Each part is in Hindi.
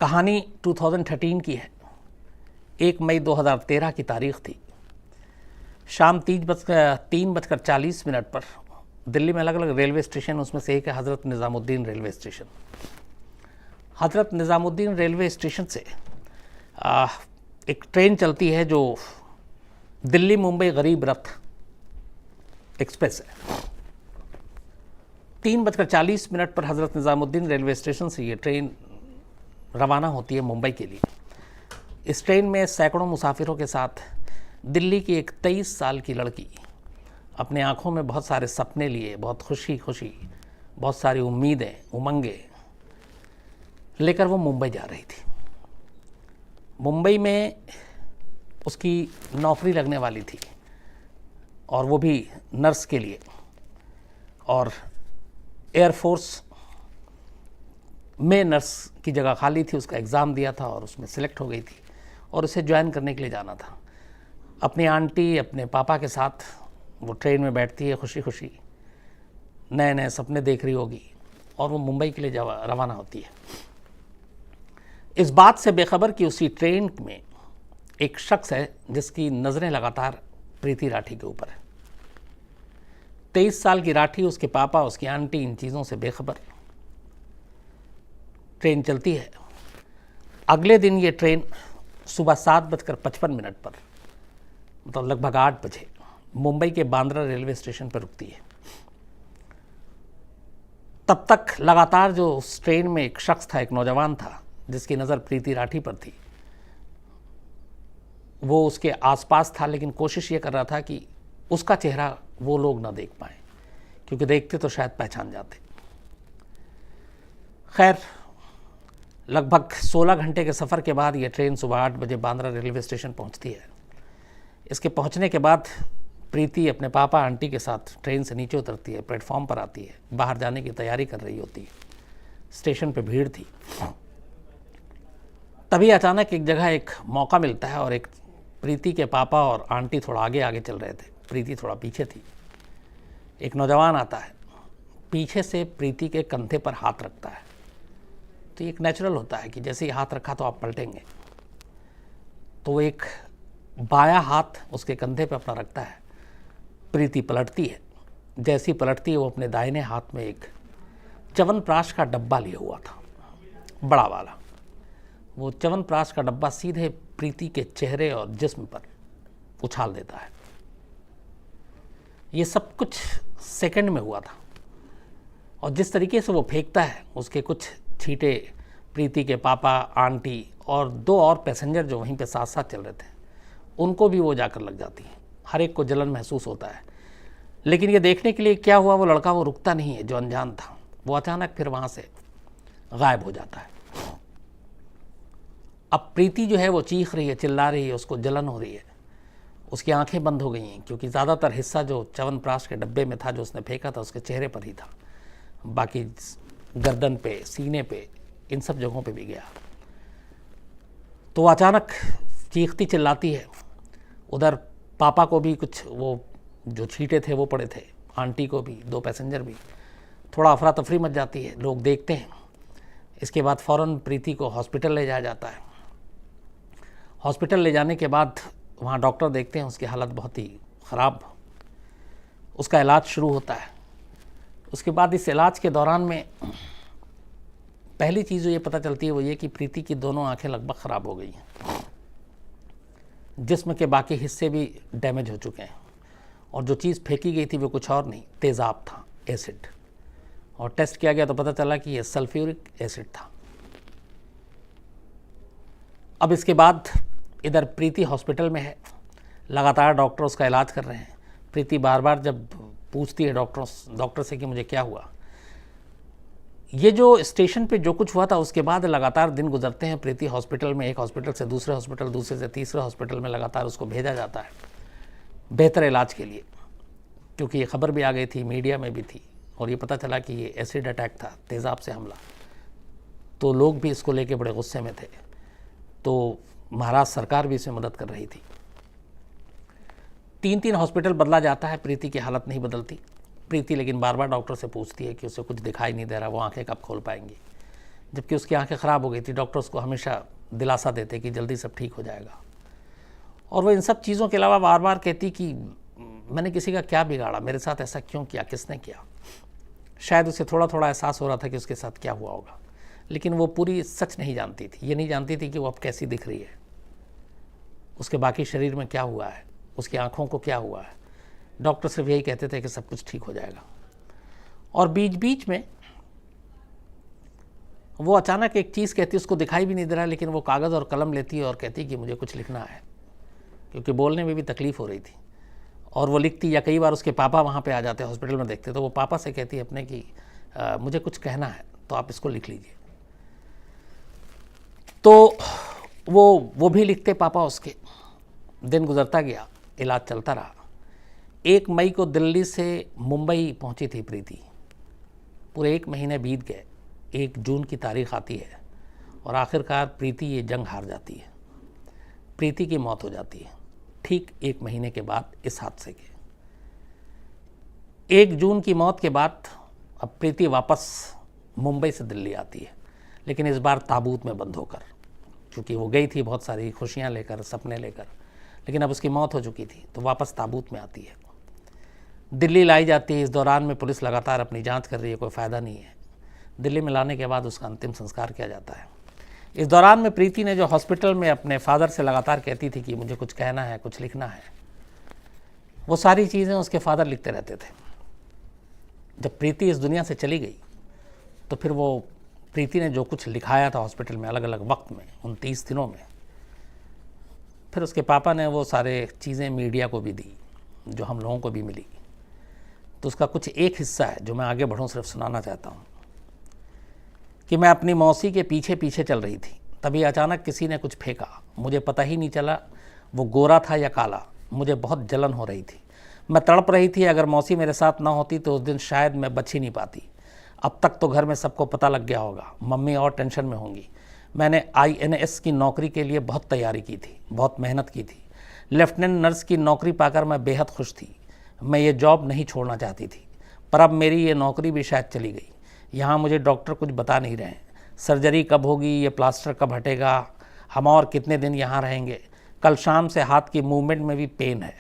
कहानी 2013 की है। 1 मई 2013 की तारीख थी। शाम 3:40 पर दिल्ली में अलग अलग रेलवे स्टेशन, उसमें से एक है Hazrat Nizamuddin railway station. Hazrat Nizamuddin railway station से एक ट्रेन चलती है जो दिल्ली मुंबई गरीब रथ एक्सप्रेस है। 3:40 पर हज़रत निज़ामुद्दीन रेलवे स्टेशन से ये ट्रेन रवाना होती है मुंबई के लिए। इस ट्रेन में सैकड़ों मुसाफिरों के साथ दिल्ली की एक 23 साल की लड़की अपने आँखों में बहुत सारे सपने लिए, बहुत खुशी बहुत सारी उम्मीदें, उमंगें लेकर वो मुंबई जा रही थी। मुंबई में उसकी नौकरी लगने वाली थी और वो भी नर्स के लिए, और एयरफोर्स में नर्स की जगह खाली थी। उसका एग्ज़ाम दिया था और उसमें सिलेक्ट हो गई थी और उसे ज्वाइन करने के लिए जाना था। अपनी आंटी, अपने पापा के साथ वो ट्रेन में बैठती है, खुशी नए नए सपने देख रही होगी, और वो मुंबई के लिए रवाना होती है। इस बात से बेखबर कि उसी ट्रेन में एक शख्स है जिसकी नज़रें लगातार प्रीति राठी के ऊपर है। 23 साल की राठी, उसके पापा, उसकी आंटी इन चीज़ों से बेखबर। ट्रेन चलती है। अगले दिन ये ट्रेन सुबह 7:55 पर, मतलब लगभग 8 बजे, मुंबई के बांद्रा रेलवे स्टेशन पर रुकती है। तब तक लगातार जो उस ट्रेन में एक शख्स था, एक नौजवान था जिसकी नज़र प्रीति राठी पर थी, वो उसके आसपास था, लेकिन कोशिश ये कर रहा था कि उसका चेहरा वो लोग ना देख पाएं, क्योंकि देखते तो शायद पहचान जाते। खैर, लगभग 16 घंटे के सफ़र के बाद ये ट्रेन सुबह 8 बजे बांद्रा रेलवे स्टेशन पहुंचती है। इसके पहुंचने के बाद प्रीति अपने पापा, आंटी के साथ ट्रेन से नीचे उतरती है, प्लेटफॉर्म पर आती है, बाहर जाने की तैयारी कर रही होती है। स्टेशन पे भीड़ थी। तभी अचानक एक जगह एक मौका मिलता है और एक प्रीति के पापा और आंटी थोड़ा आगे आगे चल रहे थे, प्रीति थोड़ा पीछे थी। एक नौजवान आता है, पीछे से प्रीति के कंधे पर हाथ रखता है। तो एक नेचुरल होता है कि जैसे ही हाथ रखा तो आप पलटेंगे, तो वो एक बायां हाथ उसके कंधे पर अपना रखता है। प्रीति पलटती है। जैसी पलटती है, वो अपने दाहिने हाथ में एक च्यवनप्राश का डब्बा लिया हुआ था, बड़ा वाला। वो च्यवनप्राश का डब्बा सीधे प्रीति के चेहरे और जिस्म पर उछाल देता है। ये सब कुछ सेकंड में हुआ था, और जिस तरीके से वो फेंकता है, उसके कुछ छींटे प्रीति के पापा, आंटी और 2 और पैसेंजर जो वहीं पे साथ साथ चल रहे थे, उनको भी वो जाकर लग जाती है। हर एक को जलन महसूस होता है। लेकिन ये देखने के लिए क्या हुआ, वो लड़का वो रुकता नहीं है जो अनजान था। वो अचानक फिर वहाँ से गायब हो जाता है। अब प्रीति जो है वो चीख रही है, चिल्ला रही है, उसको जलन हो रही है, उसकी आंखें बंद हो गई हैं, क्योंकि ज़्यादातर हिस्सा जो च्यवनप्राश के डब्बे में था, जो उसने फेंका था, उसके चेहरे पर ही था। बाकी गर्दन पे, सीने पे, इन सब जगहों पे भी गया। तो अचानक चीखती चिल्लाती है। उधर पापा को भी कुछ वो जो छींटे थे वो पड़े थे, आंटी को भी, 2 पैसेंजर भी। थोड़ा अफरा तफरी मच जाती है, लोग देखते हैं। इसके बाद फ़ौरन प्रीति को हॉस्पिटल ले जाया जाता है। हॉस्पिटल ले जाने के बाद वहाँ डॉक्टर देखते हैं, उसकी हालत बहुत ही ख़राब। उसका इलाज शुरू होता है। उसके बाद इस इलाज के दौरान में पहली चीज़ जो ये पता चलती है वो ये कि प्रीति की दोनों आंखें लगभग ख़राब हो गई हैं। जिस्म के बाकी हिस्से भी डैमेज हो चुके हैं, और जो चीज़ फेंकी गई थी वो कुछ और नहीं, तेज़ाब था, एसिड। और टेस्ट किया गया तो पता चला कि ये सल्फ्यूरिक एसिड था। अब इसके बाद इधर प्रीति हॉस्पिटल में है, लगातार डॉक्टर उसका इलाज कर रहे हैं। प्रीति बार बार जब पूछती है डॉक्टर से कि मुझे क्या हुआ। ये जो स्टेशन पे जो कुछ हुआ था, उसके बाद लगातार दिन गुजरते हैं। प्रीति हॉस्पिटल में, एक हॉस्पिटल से दूसरे हॉस्पिटल, दूसरे से तीसरे हॉस्पिटल में लगातार उसको भेजा जाता है बेहतर इलाज के लिए, क्योंकि ये खबर भी आ गई थी, मीडिया में भी थी, और ये पता चला कि ये एसिड अटैक था, तेज़ाब से हमला। तो लोग भी इसको लेके बड़े गुस्से में थे। तो महाराष्ट्र सरकार भी इसमें मदद कर रही थी। 3 हॉस्पिटल बदला जाता है, प्रीति की हालत नहीं बदलती। प्रीति लेकिन बार बार डॉक्टर से पूछती है कि उसे कुछ दिखाई नहीं दे रहा, वो आंखें कब खोल पाएंगी। जबकि उसकी आंखें ख़राब हो गई थी। डॉक्टर उसको हमेशा दिलासा देते कि जल्दी सब ठीक हो जाएगा। और वो इन सब चीज़ों के अलावा बार बार कहती कि मैंने किसी का क्या बिगाड़ा, मेरे साथ ऐसा क्यों किया, किसने किया। शायद उसे थोड़ा थोड़ा एहसास हो रहा था कि उसके साथ क्या हुआ होगा, लेकिन वो पूरी सच नहीं जानती थी। ये नहीं जानती थी कि वो अब कैसी दिख रही है, उसके बाकी शरीर में क्या हुआ है, उसकी आँखों को क्या हुआ है। डॉक्टर सिर्फ यही कहते थे कि सब कुछ ठीक हो जाएगा। और बीच बीच में वो अचानक एक चीज़ कहती, उसको दिखाई भी नहीं दे रहा, लेकिन वो कागज़ और कलम लेती है और कहती कि मुझे कुछ लिखना है, क्योंकि बोलने में भी तकलीफ़ हो रही थी। और वो लिखती, या कई बार उसके पापा वहाँ पे आ जाते, हॉस्पिटल में देखते, तो वो पापा से कहती अपने कि मुझे कुछ कहना है, तो आप इसको लिख लीजिए। तो वो भी लिखते पापा उसके। दिन गुजरता गया, इलाज चलता रहा। 1 मई को दिल्ली से मुंबई पहुंची थी प्रीति। पूरे 1 महीने बीत गए। 1 जून की तारीख आती है और आखिरकार प्रीति ये जंग हार जाती है। प्रीति की मौत हो जाती है ठीक 1 महीने के बाद इस हादसे के। 1 जून की मौत के बाद अब प्रीति वापस मुंबई से दिल्ली आती है, लेकिन इस बार ताबूत में बंद होकर, क्योंकि वो गई थी बहुत सारी खुशियां लेकर, सपने लेकर, लेकिन अब उसकी मौत हो चुकी थी, तो वापस ताबूत में आती है। दिल्ली लाई जाती है। इस दौरान में पुलिस लगातार अपनी जांच कर रही है, कोई फ़ायदा नहीं है। दिल्ली में लाने के बाद उसका अंतिम संस्कार किया जाता है। इस दौरान में प्रीति ने जो हॉस्पिटल में अपने फादर से लगातार कहती थी कि मुझे कुछ कहना है, कुछ लिखना है, वो सारी चीज़ें उसके फादर लिखते रहते थे। जब प्रीति इस दुनिया से चली गई तो फिर वो प्रीति ने जो कुछ लिखाया था हॉस्पिटल में अलग अलग वक्त में, उन 30 दिनों में, फिर उसके पापा ने वो सारे चीज़ें मीडिया को भी दी, जो हम लोगों को भी मिली। तो उसका कुछ एक हिस्सा है जो मैं आगे बढ़ूँ सिर्फ सुनाना चाहता हूँ कि मैं अपनी मौसी के पीछे पीछे चल रही थी। तभी अचानक किसी ने कुछ फेंका, मुझे पता ही नहीं चला वो गोरा था या काला। मुझे बहुत जलन हो रही थी, मैं तड़प रही थी। अगर मौसी मेरे साथ ना होती तो उस दिन शायद मैं बच ही नहीं पाती। अब तक तो घर में सबको पता लग गया होगा, मम्मी और टेंशन में होंगी। मैंने INS की नौकरी के लिए बहुत तैयारी की थी, बहुत मेहनत की थी। लेफ्टिनेंट नर्स की नौकरी पाकर मैं बेहद खुश थी। मैं ये जॉब नहीं छोड़ना चाहती थी, पर अब मेरी ये नौकरी भी शायद चली गई। यहाँ मुझे डॉक्टर कुछ बता नहीं रहे हैं, सर्जरी कब होगी, ये प्लास्टर कब हटेगा, हम और कितने दिन यहाँ रहेंगे। कल शाम से हाथ की मूवमेंट में भी पेन है,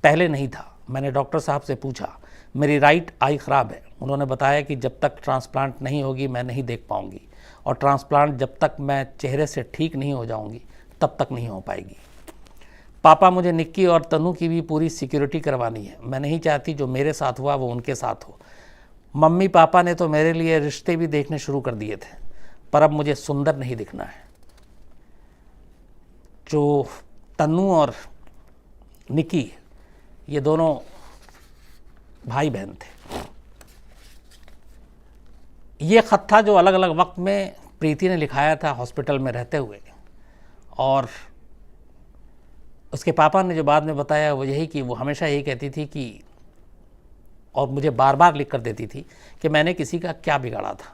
पहले नहीं था। मैंने डॉक्टर साहब से पूछा, मेरी राइट आई ख़राब है। उन्होंने बताया कि जब तक ट्रांसप्लांट नहीं होगी मैं नहीं देख पाऊँगी, और ट्रांसप्लांट जब तक मैं चेहरे से ठीक नहीं हो जाऊँगी तब तक नहीं हो पाएगी। पापा, मुझे निक्की और तनु की भी पूरी सिक्योरिटी करवानी है। मैं नहीं चाहती जो मेरे साथ हुआ वो उनके साथ हो। मम्मी पापा ने तो मेरे लिए रिश्ते भी देखने शुरू कर दिए थे, पर अब मुझे सुंदर नहीं दिखना है। जो तनु और निक्की, ये दोनों भाई बहन थे। ये ख़त था जो अलग अलग वक्त में प्रीति ने लिखाया था हॉस्पिटल में रहते हुए, और उसके पापा ने जो बाद में बताया वो यही कि वो हमेशा यही कहती थी कि, और मुझे बार बार लिख कर देती थी कि मैंने किसी का क्या बिगाड़ा था।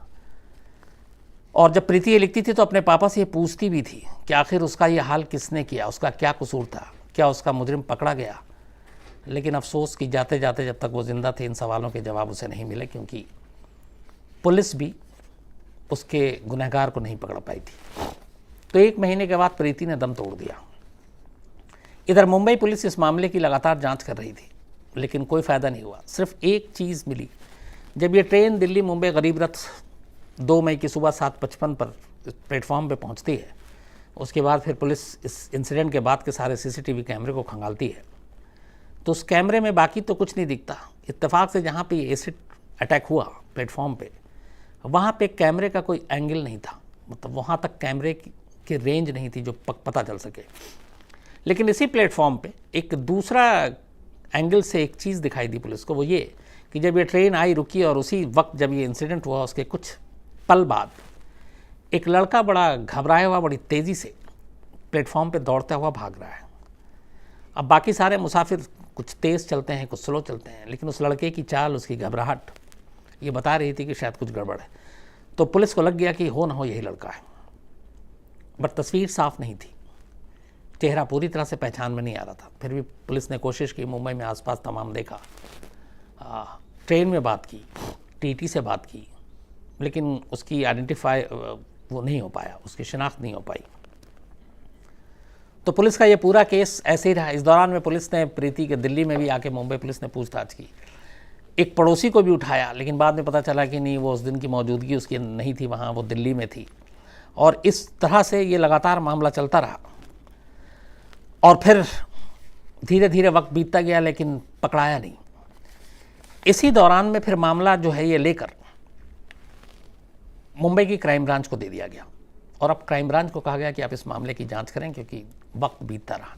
और जब प्रीति ये लिखती थी तो अपने पापा से ये पूछती भी थी कि आखिर उसका ये हाल किसने किया, उसका क्या कसूर था, क्या उसका मुजरिम पकड़ा गया। लेकिन अफसोस कि जाते जाते जब तक वो ज़िंदा थे इन सवालों के जवाब उसे नहीं मिले, क्योंकि पुलिस भी उसके गुनहगार को नहीं पकड़ पाई थी। तो 1 महीने के बाद प्रीति ने दम तोड़ दिया। इधर मुंबई पुलिस इस मामले की लगातार जांच कर रही थी, लेकिन कोई फ़ायदा नहीं हुआ। सिर्फ एक चीज़ मिली, जब ये ट्रेन दिल्ली मुंबई गरीब रथ 2 मई की सुबह 7:55 पर प्लेटफॉर्म पे पहुंचती है, उसके बाद फिर पुलिस इस इंसिडेंट के बाद के सारे CCTV कैमरे को खंगालती है। तो उस कैमरे में बाकी तो कुछ नहीं दिखता। इत्तेफाक से जहाँ पे एसिड अटैक हुआ प्लेटफॉर्म पे, वहाँ पे कैमरे का कोई एंगल नहीं था, मतलब वहाँ तक कैमरे की रेंज नहीं थी जो पता चल सके। लेकिन इसी प्लेटफॉर्म पे एक दूसरा एंगल से एक चीज़ दिखाई दी पुलिस को, वो ये कि जब ये ट्रेन आई, रुकी, और उसी वक्त जब ये इंसिडेंट हुआ उसके कुछ पल बाद एक लड़का बड़ा घबराया हुआ बड़ी तेज़ी से प्लेटफॉर्म पे दौड़ता हुआ भाग रहा है। अब बाकी सारे मुसाफिर कुछ तेज़ चलते हैं, कुछ स्लो चलते हैं, लेकिन उस लड़के की चाल, उसकी घबराहट ये बता रही थी कि शायद कुछ गड़बड़ है। तो पुलिस को लग गया कि हो ना हो यही लड़का है, बट तस्वीर साफ नहीं थी, चेहरा पूरी तरह से पहचान में नहीं आ रहा था। फिर भी पुलिस ने कोशिश की, मुंबई में आसपास तमाम देखा, ट्रेन में बात की, TT से बात की, लेकिन उसकी वो नहीं हो पाया, उसकी शिनाख्त नहीं हो पाई। तो पुलिस का ये पूरा केस ऐसे ही रहा। इस दौरान में पुलिस ने प्रीति के दिल्ली में भी आके मुंबई पुलिस ने पूछताछ की, एक पड़ोसी को भी उठाया, लेकिन बाद में पता चला कि नहीं, वो उस दिन की मौजूदगी उसकी नहीं थी वहाँ, वो दिल्ली में थी। और इस तरह से ये लगातार मामला चलता रहा और फिर धीरे धीरे वक्त बीतता गया, लेकिन पकड़ाया नहीं। इसी दौरान में फिर मामला जो है ये लेकर मुंबई की क्राइम ब्रांच को दे दिया गया और अब क्राइम ब्रांच को कहा गया कि आप इस मामले की जांच करें, क्योंकि वक्त बीतता रहा।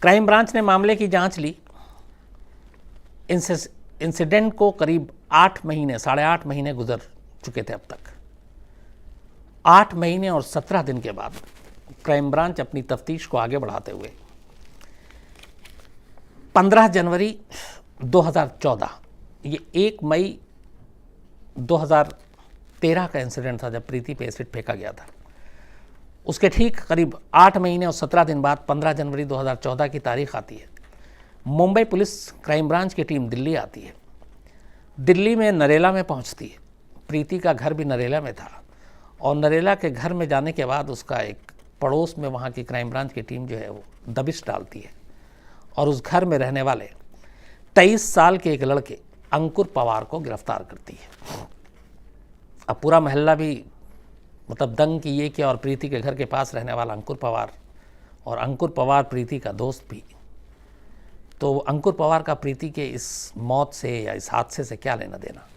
क्राइम ब्रांच ने मामले की जांच ली। इंसिडेंट को करीब 8 महीने, 8.5 महीने गुजर चुके थे अब तक। 8 महीने और 17 दिन के बाद क्राइम ब्रांच अपनी तफ्तीश को आगे बढ़ाते हुए 15 जनवरी 2014, ये 1 मई 2013 का इंसिडेंट था जब प्रीति पे एसिड फेंका गया था, उसके ठीक करीब 8 महीने और 17 दिन बाद 15 जनवरी 2014 की तारीख आती है। मुंबई पुलिस क्राइम ब्रांच की टीम दिल्ली आती है। दिल्ली में नरेला में पहुंचती है। प्रीति का घर भी नरेला में था और नरेला के घर में जाने के बाद उसका एक पड़ोस में वहाँ की क्राइम ब्रांच की टीम जो है वो दबिश डालती है और उस घर में रहने वाले 23 साल के एक लड़के अंकुर पवार को गिरफ्तार करती है। अब पूरा मोहल्ला भी मतलब दंग की ये कि और प्रीति के घर के पास रहने वाला अंकुर पवार, और अंकुर पवार प्रीति का दोस्त भी। तो अंकुर पवार का प्रीति के इस मौत से या इस हादसे से क्या लेना देना।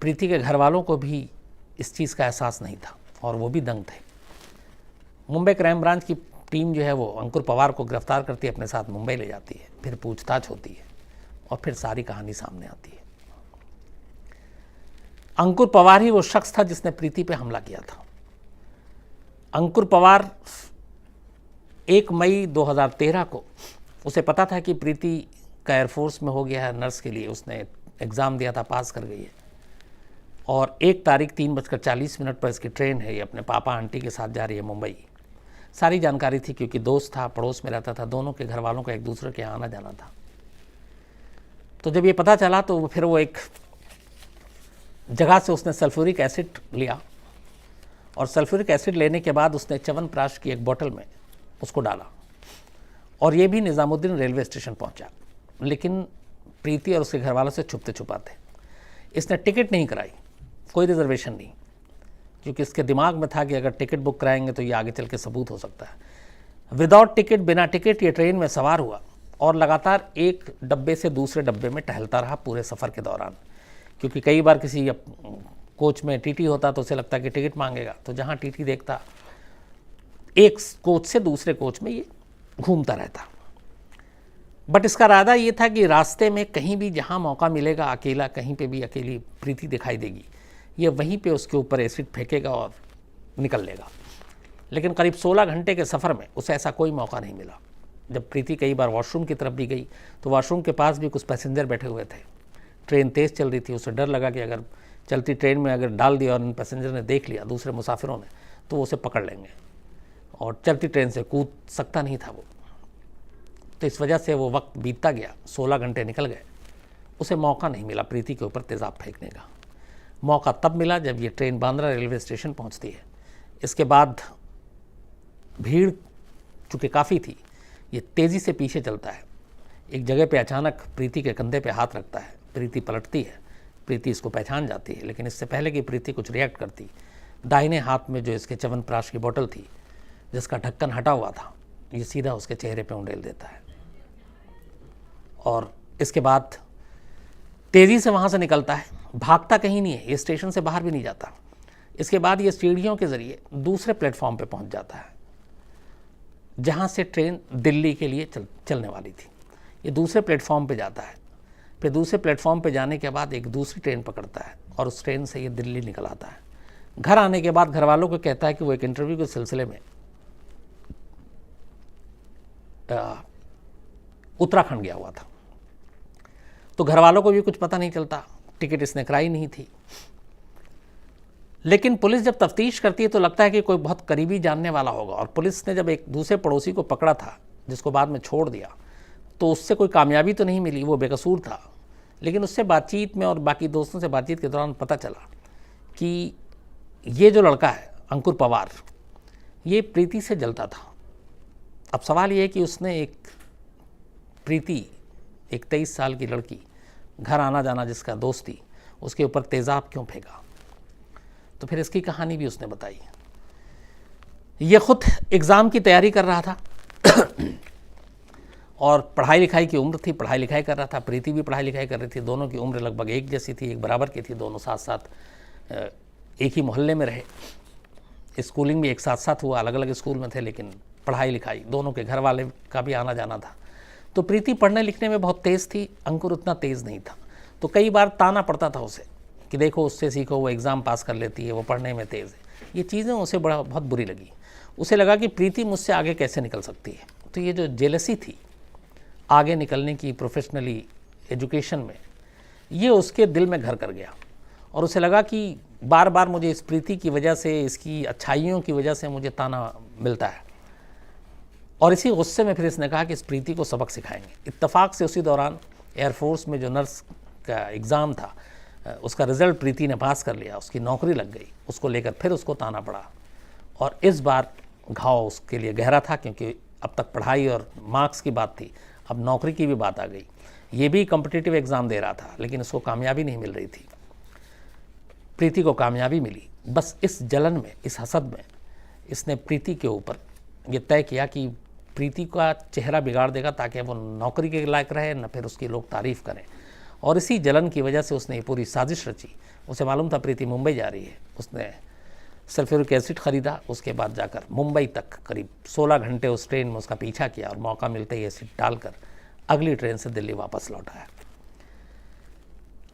प्रीति के घर वालों को भी इस चीज़ का एहसास नहीं था और वो भी दंग थे। मुंबई क्राइम ब्रांच की टीम जो है वो अंकुर पवार को गिरफ्तार करती है, अपने साथ मुंबई ले जाती है, फिर पूछताछ होती है और फिर सारी कहानी सामने आती है। अंकुर पवार ही वो शख्स था जिसने प्रीति पे हमला किया था। अंकुर पवार 1 मई 2013 को उसे पता था कि प्रीति का एयरफोर्स में हो गया है नर्स के लिए, उसने एग्ज़ाम दिया था, पास कर गई है, और 1 तारीख 3:40 पर इसकी ट्रेन है, ये अपने पापा आंटी के साथ जा रही है मुंबई। सारी जानकारी थी क्योंकि दोस्त था, पड़ोस में रहता था, दोनों के घर वालों का एक दूसरे के यहाँ आना जाना था। तो जब ये पता चला तो फिर वो एक जगह से उसने सल्फ्यूरिक एसिड लिया और सल्फ्यूरिक एसिड लेने के बाद उसने च्यवनप्राश की एक बोतल में उसको डाला और ये भी निज़ामुद्दीन रेलवे स्टेशन पहुंचा, लेकिन प्रीति और उसके घर वालों से छुपते छुपाते। इसने टिकट नहीं कराई, कोई रिजर्वेशन नहीं, क्योंकि इसके दिमाग में था कि अगर टिकट बुक कराएंगे तो ये आगे चल के सबूत हो सकता है। विदाउट टिकट, बिना टिकट ये ट्रेन में सवार हुआ और लगातार एक डब्बे से दूसरे डब्बे में टहलता रहा पूरे सफ़र के दौरान, क्योंकि कई बार किसी कोच में टीटी होता तो उसे लगता कि टिकट मांगेगा, तो जहाँ टीटी देखता एक कोच से दूसरे कोच में ये घूमता रहता। बट इसका इरादा ये था कि रास्ते में कहीं भी जहाँ मौका मिलेगा, अकेला कहीं पे भी अकेली प्रीति दिखाई देगी, ये वहीं पे उसके ऊपर एसिड फेंकेगा और निकल लेगा। लेकिन करीब 16 घंटे के सफ़र में उसे ऐसा कोई मौका नहीं मिला। जब प्रीति कई बार वॉशरूम की तरफ भी गई तो वॉशरूम के पास भी कुछ पैसेंजर बैठे हुए थे। ट्रेन तेज़ चल रही थी, उसे डर लगा कि अगर चलती ट्रेन में अगर डाल दिया और उन पैसेंजर ने देख लिया, दूसरे मुसाफिरों ने, तो वो उसे पकड़ लेंगे और चलती ट्रेन से कूद सकता नहीं था वो। तो इस वजह से वो वक्त बीतता गया, 16 घंटे निकल गए, उसे मौका नहीं मिला प्रीति के ऊपर तेज़ाब फेंकने का। मौका तब मिला जब ये ट्रेन बांद्रा रेलवे स्टेशन पहुंचती है। इसके बाद भीड़ चूँकि काफ़ी थी, ये तेज़ी से पीछे चलता है। एक जगह पे अचानक प्रीति के कंधे पे हाथ रखता है, प्रीति पलटती है, प्रीति इसको पहचान जाती है, लेकिन इससे पहले कि प्रीति कुछ रिएक्ट करती, दाहिने हाथ में जो इसके च्यवनप्राश की बोतल थी जिसका ढक्कन हटा हुआ था, ये सीधा उसके चेहरे पे उंडेल देता है और इसके बाद तेज़ी से वहाँ से निकलता है। भागता कहीं नहीं है, ये स्टेशन से बाहर भी नहीं जाता। इसके बाद ये सीढ़ियों के ज़रिए दूसरे प्लेटफॉर्म पे पहुँच जाता है जहाँ से ट्रेन दिल्ली के लिए चलने वाली थी। ये दूसरे प्लेटफॉर्म पे जाता है, फिर दूसरे प्लेटफॉर्म पे जाने के बाद एक दूसरी ट्रेन पकड़ता है और उस ट्रेन से ये दिल्ली निकल आता है। घर आने के बाद घर वालों को कहता है कि वो एक इंटरव्यू के सिलसिले में उत्तराखंड गया हुआ था। तो घर वालों को भी कुछ पता नहीं चलता, टिकट इसने कराई नहीं थी। लेकिन पुलिस जब तफ्तीश करती है तो लगता है कि कोई बहुत करीबी जानने वाला होगा, और पुलिस ने जब एक दूसरे पड़ोसी को पकड़ा था जिसको बाद में छोड़ दिया, तो उससे कोई कामयाबी तो नहीं मिली, वो बेकसूर था। लेकिन उससे बातचीत में और बाकी दोस्तों से बातचीत के दौरान पता चला कि ये जो लड़का है अंकुर पवार, ये प्रीति से जलता था। अब सवाल ये है कि उसने प्रीति एक 23 साल की लड़की, घर आना जाना जिसका दोस्त थी, उसके ऊपर तेज़ाब क्यों फेंका। तो फिर इसकी कहानी भी उसने बताई। ये खुद एग्ज़ाम की तैयारी कर रहा था और पढ़ाई लिखाई की उम्र थी, पढ़ाई लिखाई कर रहा था। प्रीति भी पढ़ाई लिखाई कर रही थी। दोनों की उम्र लगभग एक जैसी थी, एक बराबर की थी। दोनों साथ साथ एक ही मोहल्ले में रहे। स्कूलिंग भी एक साथ साथ हुआ, अलग अलग स्कूल में थे, लेकिन पढ़ाई लिखाई दोनों के घर वाले का भी आना जाना था। तो प्रीति पढ़ने लिखने में बहुत तेज़ थी, अंकुर उतना तेज़ नहीं था। तो कई बार ताना पड़ता था उसे कि देखो उससे सीखो, वो एग्ज़ाम पास कर लेती है, वो पढ़ने में तेज़ है। ये चीज़ें उसे बहुत बुरी लगी। उसे लगा कि प्रीति मुझसे आगे कैसे निकल सकती है। तो ये जो जेलसी थी आगे निकलने की प्रोफेशनली एजुकेशन में, ये उसके दिल में घर कर गया। और उसे लगा कि बार बार मुझे इस प्रीति की वजह से, इसकी अच्छाइयों की वजह से मुझे ताना मिलता है। और इसी गुस्से में फिर इसने कहा कि इस प्रीति को सबक सिखाएंगे। इत्तेफाक से उसी दौरान एयरफोर्स में जो नर्स का एग्ज़ाम था, उसका रिज़ल्ट प्रीति ने पास कर लिया, उसकी नौकरी लग गई। उसको लेकर फिर उसको ताना पड़ा। और इस बार घाव उसके लिए गहरा था, क्योंकि अब तक पढ़ाई और मार्क्स की बात थी, अब नौकरी की भी बात आ गई। ये भी कॉम्पिटिटिव एग्ज़ाम दे रहा था, लेकिन उसको कामयाबी नहीं मिल रही थी। प्रीति को कामयाबी मिली। बस इस जलन में, इस हसद में इसने प्रीति के ऊपर ये तय किया कि प्रीति का चेहरा बिगाड़ देगा, ताकि वो नौकरी के लायक रहे, न फिर उसकी लोग तारीफ़ करें। और इसी जलन की वजह से उसने ये पूरी साजिश रची। उसे मालूम था प्रीति मुंबई जा रही है। उसने सल्फ्यूरिक एसिड ख़रीदा, उसके बाद जाकर मुंबई तक करीब 16 घंटे उस ट्रेन में उसका पीछा किया, और मौका मिलते ही एसिड डालकर अगली ट्रेन से दिल्ली वापस लौट आया।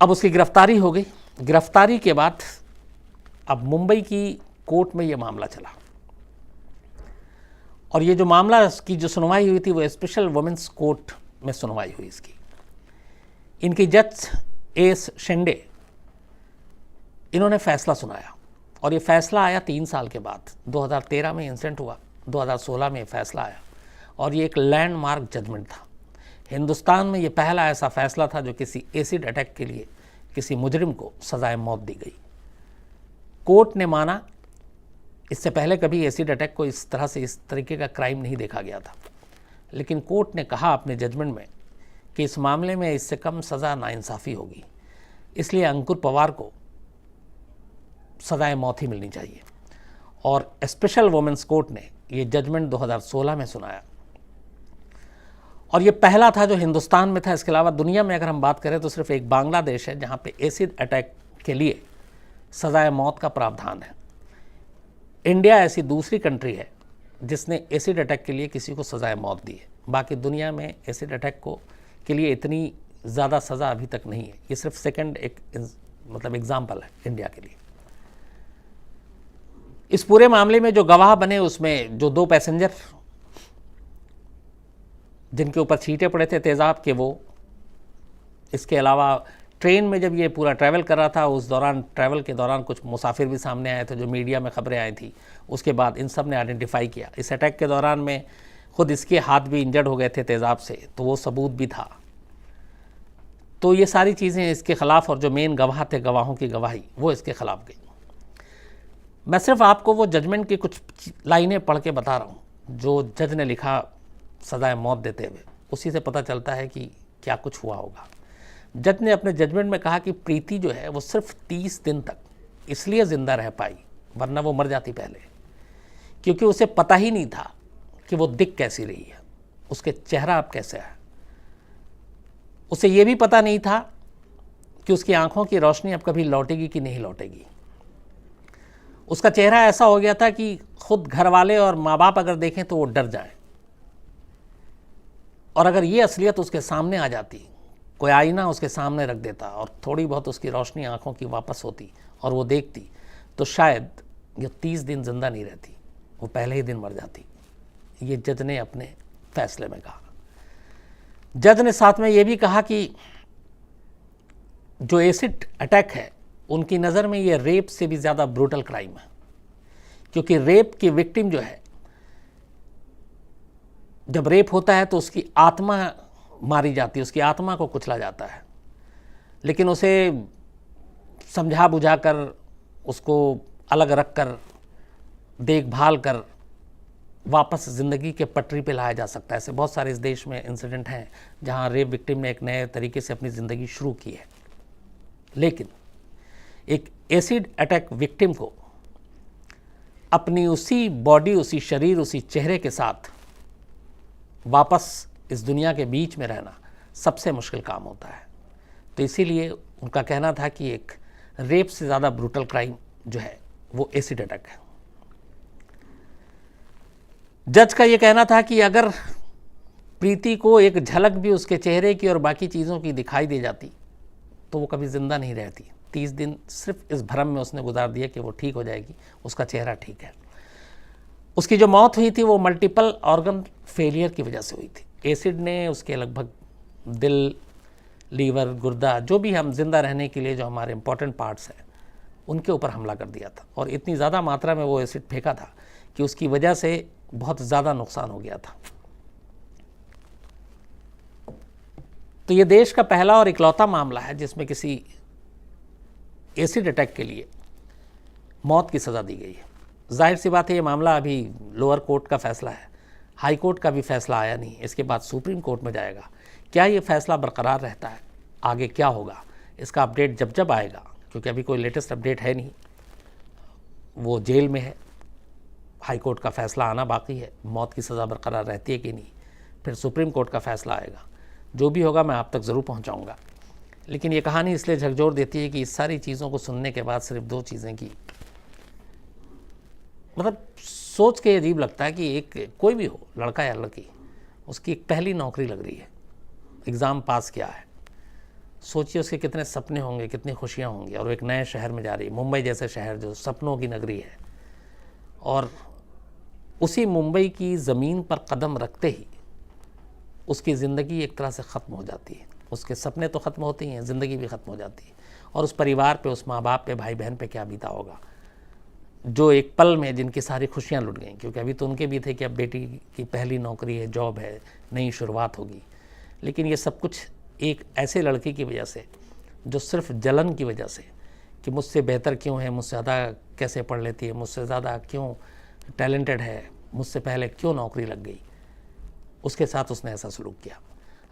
अब उसकी गिरफ्तारी हो गई। गिरफ्तारी के बाद अब मुंबई की कोर्ट में ये मामला चला, और ये जो मामला की जो सुनवाई हुई थी वो स्पेशल वुमेन्स कोर्ट में सुनवाई हुई इसकी। इनकी जज एस शेंडे, इन्होंने फैसला सुनाया, और ये फैसला आया 3 साल के बाद। 2013 में इंसिडेंट हुआ, 2016 में फैसला आया, और ये एक लैंडमार्क जजमेंट था। हिंदुस्तान में ये पहला ऐसा फैसला था जो किसी एसिड अटैक के लिए किसी मुजरिम को सजाए मौत दी गई। कोर्ट ने माना, इससे पहले कभी एसिड अटैक को इस तरह से, इस तरीके का क्राइम नहीं देखा गया था, लेकिन कोर्ट ने कहा अपने जजमेंट में कि इस मामले में इससे कम सज़ा नाइंसाफ़ी होगी, इसलिए अंकुर पवार को सजाए मौत ही मिलनी चाहिए। और स्पेशल वुमेन्स कोर्ट ने ये जजमेंट 2016 में सुनाया, और ये पहला था जो हिंदुस्तान में था। इसके अलावा दुनिया में अगर हम बात करें तो सिर्फ एक बांग्लादेश है जहाँ पे एसिड अटैक के लिए सजाए मौत का प्रावधान है। इंडिया ऐसी दूसरी कंट्री है जिसने एसिड अटैक के लिए किसी को सजाए मौत दी है। बाकी दुनिया में एसिड अटैक के लिए इतनी ज़्यादा सज़ा अभी तक नहीं है। ये सिर्फ सेकंड मतलब एग्जाम्पल है इंडिया के लिए। इस पूरे मामले में जो गवाह बने, उसमें जो 2 पैसेंजर जिनके ऊपर छींटे पड़े थे तेज़ाब के, वो, इसके अलावा ट्रेन में जब ये पूरा ट्रैवल कर रहा था, उस दौरान ट्रैवल के दौरान कुछ मुसाफिर भी सामने आए थे जो मीडिया में खबरें आई थी। उसके बाद इन सब ने आइडेंटिफाई किया। इस अटैक के दौरान में खुद इसके हाथ भी इंजर्ड हो गए थे तेज़ाब से, तो वो सबूत भी था। तो ये सारी चीज़ें इसके ख़िलाफ़, और जो मेन गवाह थे, गवाहों की गवाही वो इसके ख़िलाफ़ गई। मैं सिर्फ आपको वो जजमेंट की कुछ लाइनें पढ़ के बता रहा हूँ जो जज ने लिखा सजाए मौत देते हुए। उसी से पता चलता है कि क्या कुछ हुआ होगा। जज ने अपने जजमेंट में कहा कि प्रीति जो है वो सिर्फ 30 दिन तक इसलिए ज़िंदा रह पाई, वरना वो मर जाती पहले, क्योंकि उसे पता ही नहीं था कि वो दिख कैसी रही है, उसके चेहरा अब कैसे है। उसे ये भी पता नहीं था कि उसकी आंखों की रोशनी अब कभी लौटेगी कि नहीं लौटेगी। उसका चेहरा ऐसा हो गया था कि खुद घर वाले और माँ बाप अगर देखें तो वो डर जाएं। और अगर ये असलियत उसके सामने आ जाती, कोई आईना उसके सामने रख देता और थोड़ी बहुत उसकी रोशनी आंखों की वापस होती और वो देखती, तो शायद ये 30 दिन जिंदा नहीं रहती, वो पहले ही दिन मर जाती। ये जज ने अपने फैसले में कहा। जज ने साथ में ये भी कहा कि जो एसिड अटैक है, उनकी नज़र में ये रेप से भी ज़्यादा ब्रूटल क्राइम है, क्योंकि रेप की विक्टिम जो है, जब रेप होता है तो उसकी आत्मा मारी जाती है, उसकी आत्मा को कुचला जाता है, लेकिन उसे समझा बुझा कर उसको अलग रख कर देखभाल कर वापस ज़िंदगी के पटरी पे लाया जा सकता है। ऐसे बहुत सारे इस देश में इंसिडेंट हैं जहां रेप विक्टिम ने एक नए तरीके से अपनी ज़िंदगी शुरू की है। लेकिन एक एसिड अटैक विक्टिम को अपनी उसी बॉडी, उसी शरीर, उसी चेहरे के साथ वापस इस दुनिया के बीच में रहना सबसे मुश्किल काम होता है। तो इसीलिए उनका कहना था कि एक रेप से ज़्यादा ब्रूटल क्राइम जो है वो एसिड अटैक है। जज का ये कहना था कि अगर प्रीति को एक झलक भी उसके चेहरे की और बाकी चीज़ों की दिखाई दे जाती तो वो कभी ज़िंदा नहीं रहती। 30 दिन सिर्फ इस भ्रम में उसने गुजार दिया कि वो ठीक हो जाएगी, उसका चेहरा ठीक है। उसकी जो मौत हुई थी वो मल्टीपल ऑर्गन फेलियर की वजह से हुई थी। एसिड ने उसके लगभग दिल, लीवर, गुर्दा, जो भी हम जिंदा रहने के लिए जो हमारे इंपॉर्टेंट पार्ट्स हैं उनके ऊपर हमला कर दिया था। और इतनी ज़्यादा मात्रा में वो एसिड फेंका था कि उसकी वजह से बहुत ज़्यादा नुकसान हो गया था। तो ये देश का पहला और इकलौता मामला है जिसमें किसी एसिड अटैक के लिए मौत की सज़ा दी गई है। जाहिर सी बात है ये मामला अभी लोअर कोर्ट का फैसला है, हाई कोर्ट का भी फैसला आया नहीं, इसके बाद सुप्रीम कोर्ट में जाएगा। क्या ये फैसला बरकरार रहता है, आगे क्या होगा, इसका अपडेट जब जब आएगा, क्योंकि अभी कोई लेटेस्ट अपडेट है नहीं, वो जेल में है, हाई कोर्ट का फैसला आना बाकी है, मौत की सज़ा बरकरार रहती है कि नहीं, फिर सुप्रीम कोर्ट का फैसला आएगा। जो भी होगा मैं आप तक ज़रूर पहुंचाऊंगा। लेकिन ये कहानी इसलिए झकझोर देती है कि इस सारी चीज़ों को सुनने के बाद सिर्फ 2 चीज़ें की, मतलब सोच के अजीब लगता है कि एक कोई भी हो, लड़का या लड़की, उसकी एक पहली नौकरी लग रही है, एग्ज़ाम पास किया है, सोचिए उसके कितने सपने होंगे, कितनी खुशियाँ होंगी, और वो एक नए शहर में जा रही है, मुंबई जैसे शहर जो सपनों की नगरी है, और उसी मुंबई की ज़मीन पर कदम रखते ही उसकी ज़िंदगी एक तरह से ख़त्म हो जाती है। उसके सपने तो ख़त्म होते ही हैं, ज़िंदगी भी ख़त्म हो जाती है। और उस परिवार पे, उस माँ बाप पे, भाई बहन पे क्या बीता होगा, जो एक पल में जिनकी सारी खुशियाँ लुट गई, क्योंकि अभी तो उनके भी थे कि अब बेटी की पहली नौकरी है, जॉब है, नई शुरुआत होगी। लेकिन ये सब कुछ एक ऐसे लड़की की वजह से जो सिर्फ जलन की वजह से कि मुझसे बेहतर क्यों है, मुझसे ज़्यादा कैसे पढ़ लेती है, मुझसे ज़्यादा क्यों टैलेंटेड है, मुझसे पहले क्यों नौकरी लग गई, उसके साथ उसने ऐसा सलूक किया।